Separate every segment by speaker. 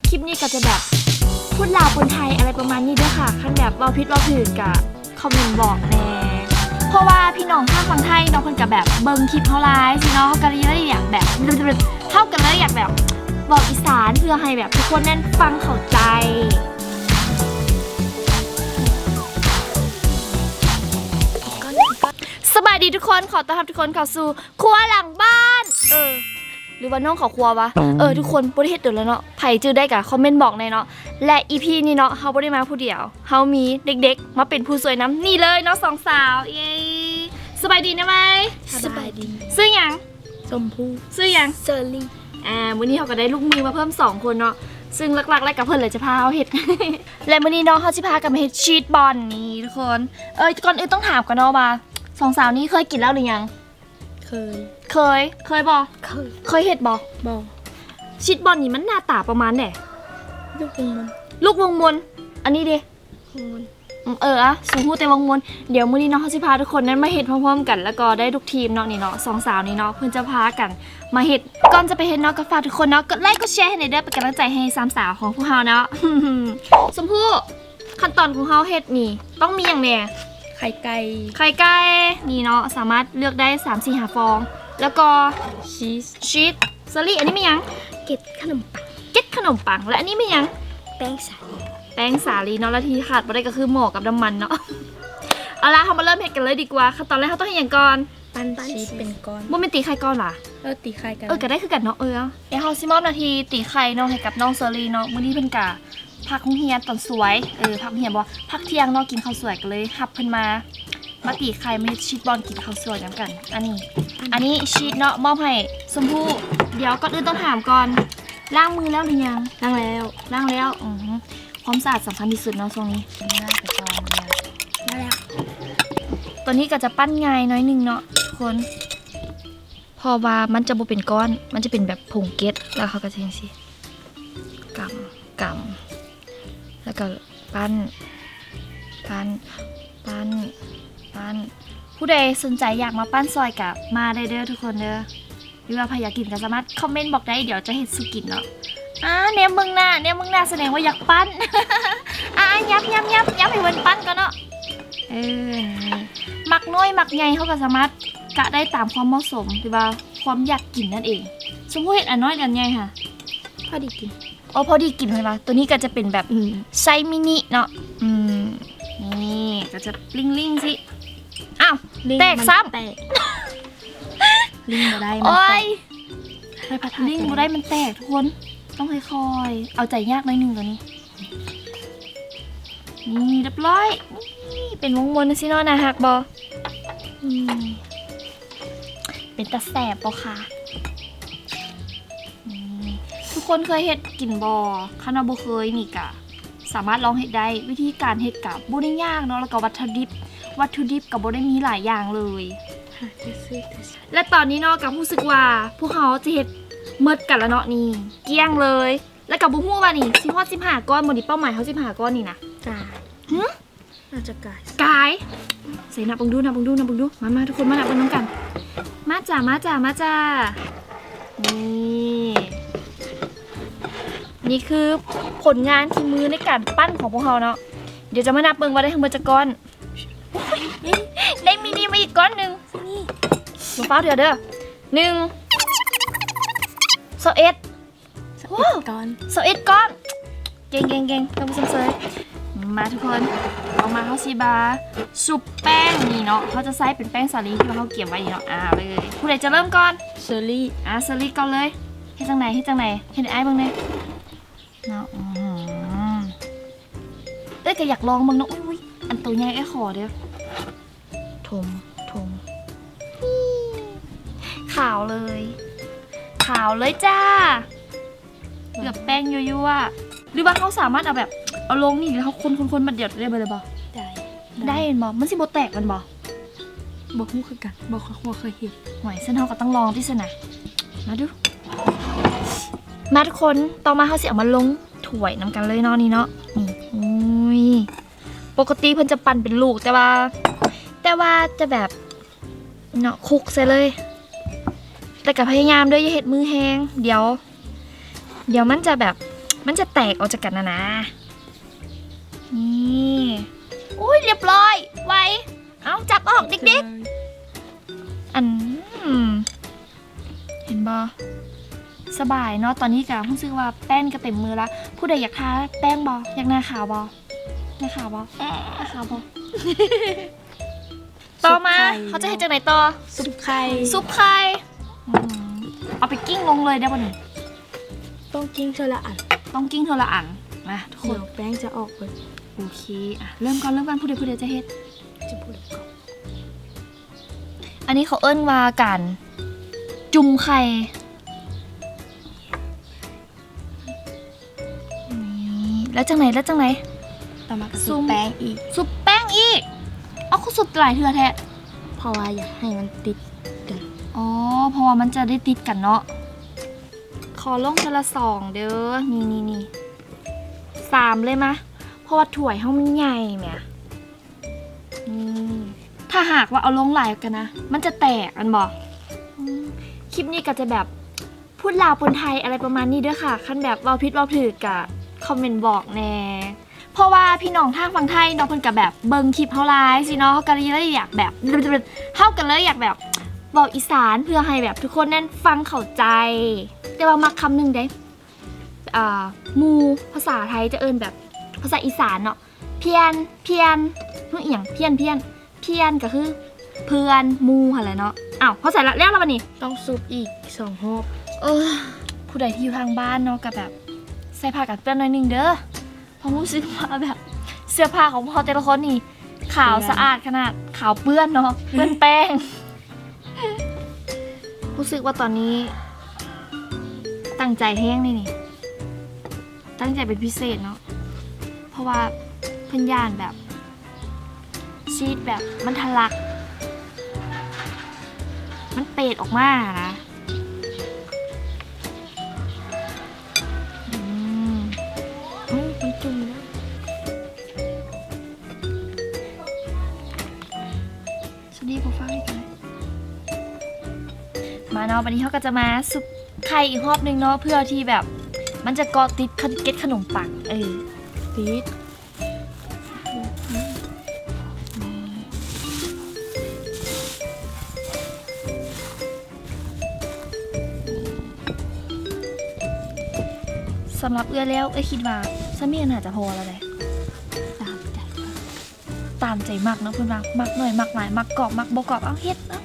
Speaker 1: คลิปนี้ก็จะแบบพูดลาวคนไทยอะไรประมาณนี้ด้วยค่ะขั้นแบบเราพิษเราถือกะคอมเมนต์บอกแน่เพราะว่าพี่น้องข้างฝั่งไทยน้องคนกับแบบเบิ้งคลิปเขาไลฟ์สิเนาะเขาก็เลยอยากแบบเท่ากันเลยอยากแบบบอกอีสานเพื่อให้แบบทุกคนนั้นฟังเข้าใจสบายดีทุกคนขอต้อนรับทุกคนเข้าสู่ครัวหลังบ้านหรือว่าน้องเขาครัววะทุกคนบ่ได้เฮ็ดเดือดแล้วเนาะไผจื้อได้กะคอมเมนต์บอกในเนาะและ EP นี้เนาะเฮาบ่ได้มาผู้เดียวเฮามีเด็กๆมาเป็นผู้สวยน้ำนี่เลยเนาะสองสาวเย้สบายดีนะไหม
Speaker 2: สบายดี
Speaker 1: ซื้อหยัง
Speaker 2: ชมพู่
Speaker 1: ซื้อหยัง
Speaker 2: เซอร์ลี่
Speaker 1: มื้อนี้เฮาก็ได้ลูกมือมาเพิ่ม2คนเนาะซึ่งหลักๆแล้วกับเพิ่นเลยจะพาเฮาเฮ็ด และมื้อนี้เนาะเฮาสิพากันมาเฮ็ดชีสบอลนี่ทุกคนก่อนอื่นต้องถามก่อนเนาะว่าสองสาวนี้เคยกินแล้วหรือยังเคยบ่เคยเฮ็ดบ่ชีสบอลนี่มันหน้าตาประมาณไหนลูกวงมนอันนี้ดิสูงหูแต่วงมนเดี๋ยวมื้อนี้เนาะเฮาสิพาทุกคนนั้นมาเฮ็ดพร้อมๆกันแล้วก็ได้ทุกทีมเนาะนี่เนาะสองสาวนี่เนาะเพิ่นจะพากันมาเฮ็ดก่อนจะไปเฮ็ดเนาะก็ฝากทุกคนเนาะกดไลค์กดแชร์ให้หน่อยเด้อเป็นกำลังใจให้สามสาวของพวกเฮาเนาะ ชมพู่ขั้นตอนของเฮาเฮ็ดนี่ต้องมีหยังแหน่
Speaker 2: ไข่ไก่
Speaker 1: นี่เนาะสามารถเลือกได้ 3-4 ฟองแล้วก็ชีสซอรี่อันนี้มีหยัง
Speaker 2: เกล็ดขนมปัง
Speaker 1: และอันนี้มีหยัง
Speaker 2: แป้ง
Speaker 1: สาลีเนาะและที่ขาดบ่ได้ก็คือหม้อกับน้ำมันเนาะ เอาล่ะเฮามาเริ่มเฮ็ดกันเลยดีกว่าขั้นตอนแรกเฮาต้องเฮ็ดหยังก่อน
Speaker 2: ปั้นชีสเป็นก้อน
Speaker 1: บ่แม่นตีไข่ก่อนล่ะ
Speaker 2: ตีไข่กัน
Speaker 1: ก็ได้คือกันเนาะเดี๋ยวเฮาสิมอบหน้าที่ตีไข่เนาะให้กับน้องเซอรี่เนาะมื้อนี้เพิ่นกะพักโรงเรียนตอนสวยพักเรียนบ่พักเที่ยงเนาะกินข้าวสวยกันเลยรับเพิ่นมาตีไข่มาเฮ็ดชีสบอลกินข้าวสวยนำกันอันนี้ชีสเนาะมอบให้ชมพู่เดี๋ยวก่อนอื่นต้องถามก่อนล้างมือแล้วหรือยัง
Speaker 2: ล้างแล้ว
Speaker 1: ความสะอาดสำคัญที่สุดเนาะช่วงนี้
Speaker 2: ล้างไปก่อนแล้ว
Speaker 1: ตัวนี้ก็จะปั้นง่ายน้อยนึงเนาะทุกคนพอว่ามันจะบ่เป็นก้อนมันจะเป็นแบบผงเกล็ดแล้วเขาก็จะจังซี่กำแล้วก็ปั้นผู้ใดสนใจอยากมาปั้นซอยกับมาได้เด้อทุกคนเด้อหรือว่าใครอยากกินก็สามารถคอมเมนต์บอกได้เดี๋ยวจะเฮ็ดสุกินเนาะเนี่ยมึงหน้าแสดงว่าอยากปั้น ยับให้เพิ่นปั้นก่อนเนาะหมักน้อยหมักใหญ่เขาก็สามารถกะได้ตามความเหมาะสมหรือว่าความอยากกินนั่นเองสมมุติเฮ็ดอันน้อยอันใหญ่ค่ะ
Speaker 2: พอดีกิน
Speaker 1: พอดีกินเลยป่ะตัวนี้ก็จะเป็นแบบไซส์มินิเนาะนี่ก็จะลิงสิอ้าวแตกซ้ำ
Speaker 2: ลิงบ่ได้
Speaker 1: มันแตกลิงบ่ได้มันแตกทุกคนต้องค่อยๆเอาใจยากหน่อยนึงตัวนี้นี่เรียบร้อยนี่เป็นวงมนสิเนาะนะฮักบ่เป็นตะแสบบ่ค่ะทุกคนเคยเฮ็ดกินบ่คณะบ่เคยนี่กะสามารถลองเฮ็ดได้วิธีการเฮ็ดกะบ่ได้ยากเนาะแล้วก็วัตถุดิบก็บ่ได้มีหลายอย่างเลยและตอนนี้เนาะกับรู้สึกว่าพวกเขาจะเฮ็ดเมิดกันแล้วเนาะนี่เกลี้ยงเลยแล้วกับบ่ฮู้ว่านี่สิฮอด15ก้อนบ่นี่เป้าหมายเฮา15ก้อนนี่นะ
Speaker 2: น่าจะ
Speaker 1: กายใส่นับเบิ่งดูมาทุกคนมานับเบิ่งนำกันมาจ้านี่คือผลงานที่มือในการปั้นของพวกเราเนาะเดี๋ยวจะมานับเบิ่งว่าได้ทั้งหมดจักก้อนได้มินิมาอีกก้อนนึงนี่บ่ฟ้าเด้อ21ก้อนเก่งท่านผู้ชมเซยมาทุกคนเอามาเข้าซีบาซุปแป้งนี่เนาะเขาจะใส่เป็นแป้งสาลีที่เขาเกี่ยวไว้เนาะเลยผู้ใดจะเริ่มก่อน
Speaker 2: เซอรี่
Speaker 1: ก่อนเลยให้จังไหนให้ไอ้บ้างเนี่ยเนาะก็อยากลองบ้างเนาะอุ้ยอันตัวใหญ่ไอ้ขอเด้อถมขาวเลยจ้าเกือบแป้งยั่วหรือว่าเขาสามารถเอาแบบเอาลงนี่หรือเขาคนมาเดี๋ยวได้เลยบ่ได้เห็นบ่มันสิบ่แตกกันบ่
Speaker 2: ฮู้คือกันบ่เคยเห็น
Speaker 1: หวยเส้นเฮาก็ต้องลองที่สุดนะมาดูมาทุกคนต่อมาเฮาสิเอามาลงถ้วยนำกันเลยเนาะนี่เนาะนี่ปกติเพิ่นจะปั่นเป็นลูกแต่ว่าจะแบบเนาะคลุกใส่เลยแต่ก็พยายามด้วยอย่าเฮ็ดมือแห้งเดี๋ยวมันจะแบบ มันจะแตกออกจากกันนะนี่อุ้ยเรียบร้อยไวเอาจับออกเด็กๆอันเห็นบอสบายเนาะตอนนี้กะรู้สึกว่าแป้งก็เต็มมือละผู้ใดอยากทาแป้งบออยากหน้าขาวบอหน้าขาวบอหน้าขาวบอ ต่อมาเขาจะให้จากไหนต่อ
Speaker 2: ซุปไข่
Speaker 1: ซุปไข่เอาไปกิ้งลงเลยได้ป่ะนี่
Speaker 2: ต้องกิ้งเทอละอัน
Speaker 1: ต้องกิ้งเทอละอันมาทุกค
Speaker 2: เดี๋
Speaker 1: น
Speaker 2: ยวแป้งจะออกเลย
Speaker 1: โอเคอ่ะเริ่มก่อนผู้ใดจะเฮ็ด
Speaker 2: จะพูดก่อน
Speaker 1: อันนี้เขาเอิ้นว่ากันจุ่มไข่นี่แล้วจังไหน
Speaker 2: ต่อมาก็ซุปแป้งอีก
Speaker 1: ซุปแป้งอีกเอาเขาซุปหลายเทือแท้
Speaker 2: เพราะว่าอยากให้มันติดกัน
Speaker 1: อ๋อเพราะว่ามันจะได้ติดกันเนาะขอลงทีละสองเด้อนี่3เลยมะเพราะว่าถ้วยเขามันใหญ่แหมนี่ถ้าหากว่าเอาลงหลายกันนะมันจะแตกอันบอกคลิปนี้ก็จะแบบพูดลาวปนไทยอะไรประมาณนี้เด้อค่ะคันแบบเว้าผิดเว้าถูกกะคอมเมนต์บอกแน่เพราะว่าพี่น้องทางฝั่งไทยเนาะเพิ่นก็แบบเบิ่งคลิปเฮาหลายสิเนาะเฮาก็เลยอยากแบบเฮากันเลยอยากแบบบอกอีสานเพื่อให้แบบทุกคนนั่นฟังเข้าใจแต่ว่ามักคำหนึงเด้หมู่ภาษาไทยจะเอิ้นแบบภาษาอีสานเนาะเพียนเรื่องอีหยังเพียนก็คือเพื่อนหมู่หั่นแหละเนาะอ้าวเขาใส่ละแล้วบัดนี้
Speaker 2: ต้องซุปอีก2 รอบ
Speaker 1: ผู้ใดที่อยู่ทางบ้านเนาะก็แบบใส่ผ้ากันเปื้อนหน่อยหนึงเด้อเพราะรู้สึกว่าแบบเสื้อผ้าของพอแต่ละคนนี่ขาวสะอาดขนาดขาวเปื้อนเนาะเปื้อนแป้ง รู้สึกว่าตอนนี้ตั้งใจแห้งนี่ตั้งใจเป็นพิเศษเนาะเพราะว่าเพิ่นย่านแบบชีสแบบมันทะลักมันเปรตออกมานะ
Speaker 2: มันจุ่มแล้ว
Speaker 1: สวัสดีพ่อฟ้าให้กันเลยมาเนาะวันนี้เขาก็จะมาซุปไข่อีกรอบนึงเนาะเพื่อที่แบบมันจะเกาะติดเก็ตขนมปัง
Speaker 2: ติด
Speaker 1: สำหรับเอื้อแล้วคิดว่าซะมีอันอาจจะพอแล้วเลย
Speaker 2: ตามใจ
Speaker 1: ตามใจมักเนาะเพื่อนมักหน่อยมักหลายมักกรอบมักบ่กรอบเอาเฮ็ดเอา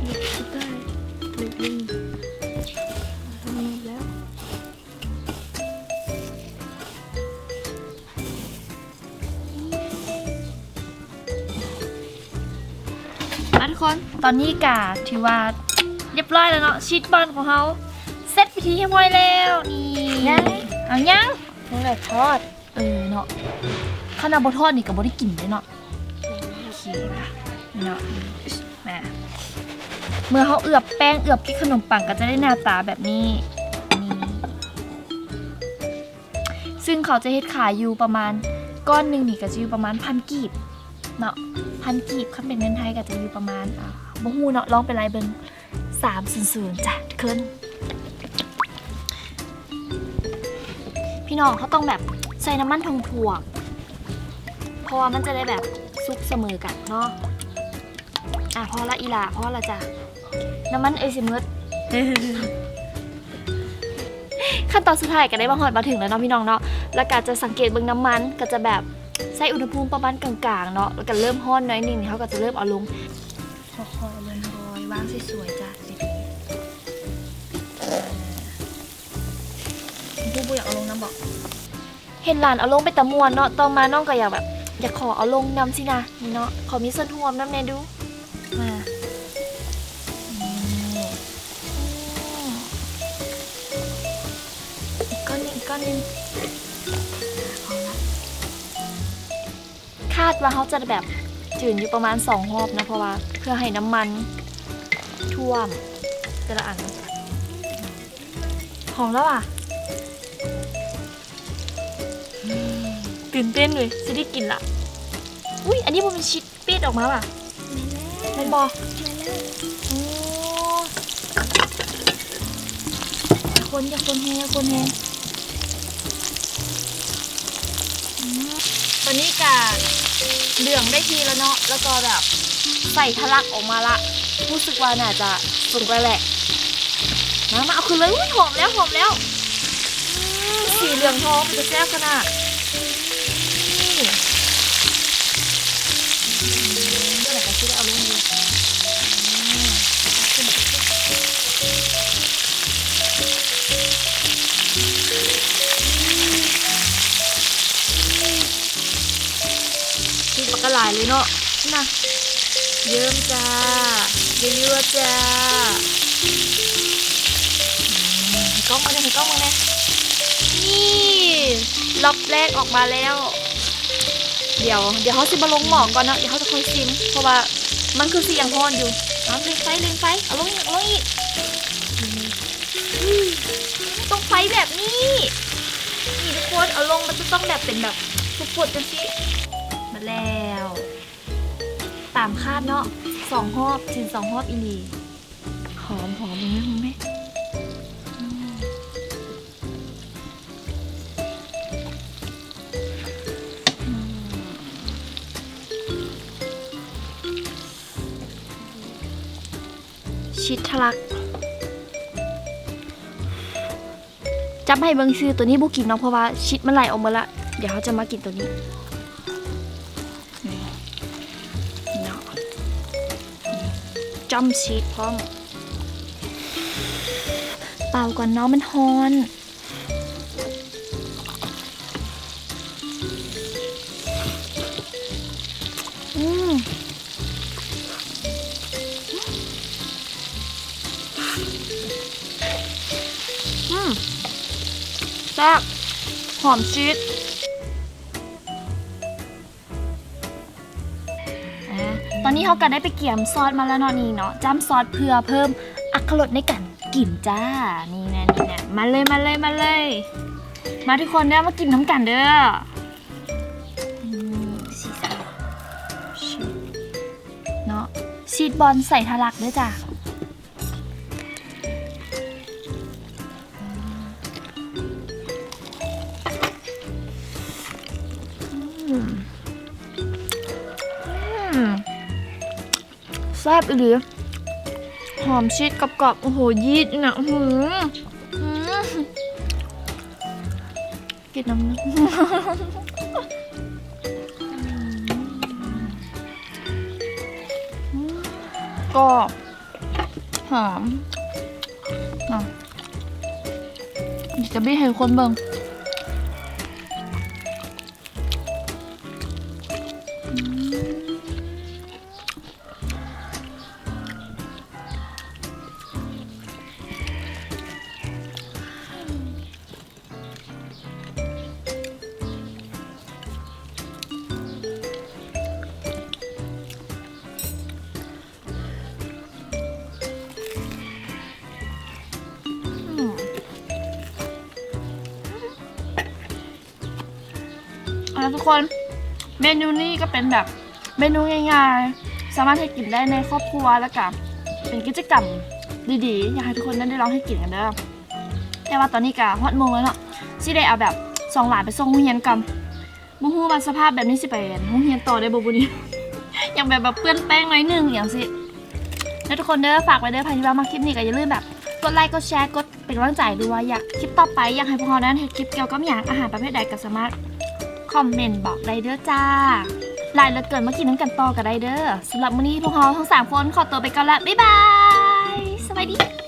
Speaker 2: เล็กก็ได้เล็กลิงทำหมดแล้ว
Speaker 1: มาทุกคนตอนนี้กาถือว่าเรียบร้อยแล้วเนาะชีสบอลของเขาเสร็จพิธีให้หมดแล้วนี่เอายัง
Speaker 2: นั่นแหละทอด
Speaker 1: เนาะข้าวหน้าบะทอดนี่กับบได้กลิ่นเลยเนาะโอเคค่ะเนาะมาเมื่อเขาเอือบแป้งเอือบกิ๊กขนมปังก็จะได้หน้าตาแบบนี้นี่ซึ่งเขาจะเฮ็ดขายอยู่ประมาณก้อนหนึ่งนี่ก็จะอยู่ประมาณ1,000 กีบเนาะ1,000 กีบคันเป็นเงินไทยก็จะอยู่ประมาณบ่ฮู้เนาะลองไปไล่เบิ่ง300จ้ะทุกคนพี่น้องเขาต้องแบบใส่น้ำมันถ่วงเพราะว่ามันจะได้แบบซุกเสมอกันเนาะพอละอีหล่าพอละจ้ะน้ำมันสิมืด ขั้นตอนสุดท้ายก็ได้มาหอดมาถึงแล้วเนาะพี่น้องเนาะแล้วก็จะสังเกตเบิ่งน้ำมันก็จะแบบใส่อุณหภูมิประมาณกลางๆเนาะแล้วก็เริ่มฮ้อนน้อยนึงเขาก็จะเริ่มเอาลงค่อยๆเลื่อนลอยวางสวยๆจ้ะผู้อยากเอาลงน้ำบอกเห็นหลานเอาลงไปตะมวนเนาะต่อมาน้องก็อยากแบบอยากขอเอาลงน้ำสินะนี่เนาะขอมีส่วนร่วมน้ำแน่ดูมาอีกก้อนนึงพอละคาดว่าเขาจะแบบจืดอยู่ประมาณ2 รอบนะเพราะว่าเพื่อให้น้ำมันท่วมแต่ละอันหอมแล้วอ่ะตื่นเต้นเลยจะได้กินละอุ้ยอันนี้มันเป็นชีสเปี๊ยดออกมาป่ะมันบอกค คนอย่าคนแฮงคนแฮงตอนนี้กะเหลืองได้ทีแล้วเนาะแล้วก็แบบใส่ทะลักออกมาละรู้สึกว่าน่าจะสุกแล้วแหละมาเอาขึ้นเลยอุ้ยหอมแล้วหอมแล้วสีเหลืองทองมันจะแซ่บขนาดนี่เดี๋ยวเราจะเอาลงดูคือปากกระหลายเลยเนาะน่ะเยิ้มจ้าเยอะๆจ้ากล้องมาเลยกล้องมาเลยนี่รอบแรกออกมาแล้ว เดี๋ยวเขาซิมาลงหมอกก่อนนะเดี๋ยวเขาจะค่อยซิมเพราะว่ามันคือเสียงพอนอยู่เอาเล็งไฟเอาลงอีกต้องไฟแบบนี้นี่ทุกคนเอาลงมันจะต้องแบบเป็นแบบฟุดๆจังสิมาแล้วตามคาดเนาะ2 รอบถึง2 รอบอีหลีหอมอย่างนี้ชิดทะลักจำให้เบิ่งซื้อตัวนี้บุกินเนาะเพราะว่าชิดมันไหลออกมาละเดี๋ยวเขาจะมากินตัวนี้เนาะจำชีสพร้อมเป่าก่อนเนาะมันฮอนแซ่บหอมชีสตอนนี้เขาก็ได้ไปเกี่ยมซอสมาแล้วเนาะนี่เนาะจ้ำซอสเพื่อเพิ่มอรรถรสในการกินจ้านี่นะมาเลยมาทุกคนเด้อมากินน้ำกันเด้อชีสเนาะชีสบอลใส่ทะลักด้วยจ้าแซ่บอีหลีหอมชีสกรอบๆโอ้โหยีดนะกินน้ำก็หอมจะบี้ให้คนเบิ่งทุกคนเมนูนี้ก็เป็นแบบเมนูง่ายๆสามารถให้กินได้ในครอบครัวแล้วกับเป็นกิจกรรมดีๆอยากให้ทุกคนได้ลองให้กินกันเด้อแต่ว่าตอนนี้ก็ฮอตโมงแล้วเนาะสิได้เอาแบบ2 หลานไปส่งโรงเรียนกันบ่ฮู้ว่าสภาพแบบนี้สิไปโรงเรียนต่อได้บ่บุนี้ อย่างแบบเปื้อนแป้งหน่อยนึงอย่างสิแล้วทุกคนเด้อฝากไว้เด้อใครที่ว่ามาคลิปนี้ก็อย่าลืมแบบกดไลค์กดแชร์กดเป็นกำลังใจด้วยว่าอยากคลิปต่อไปอยากให้พวกเรานั้นเฮ็ดคลิปเกี่ยวกับอย่างอาหารประเภทใดก็สามารถคอมเมนต์บอกได้เด้อจ้าหลายเหลือเกินมากินน้ำกันต่อก็ได้เด้อสำหรับมื้อนี้พวกเราทั้ง3 คนขอตัวไปก่อนละบ๊ายบายสวัสดี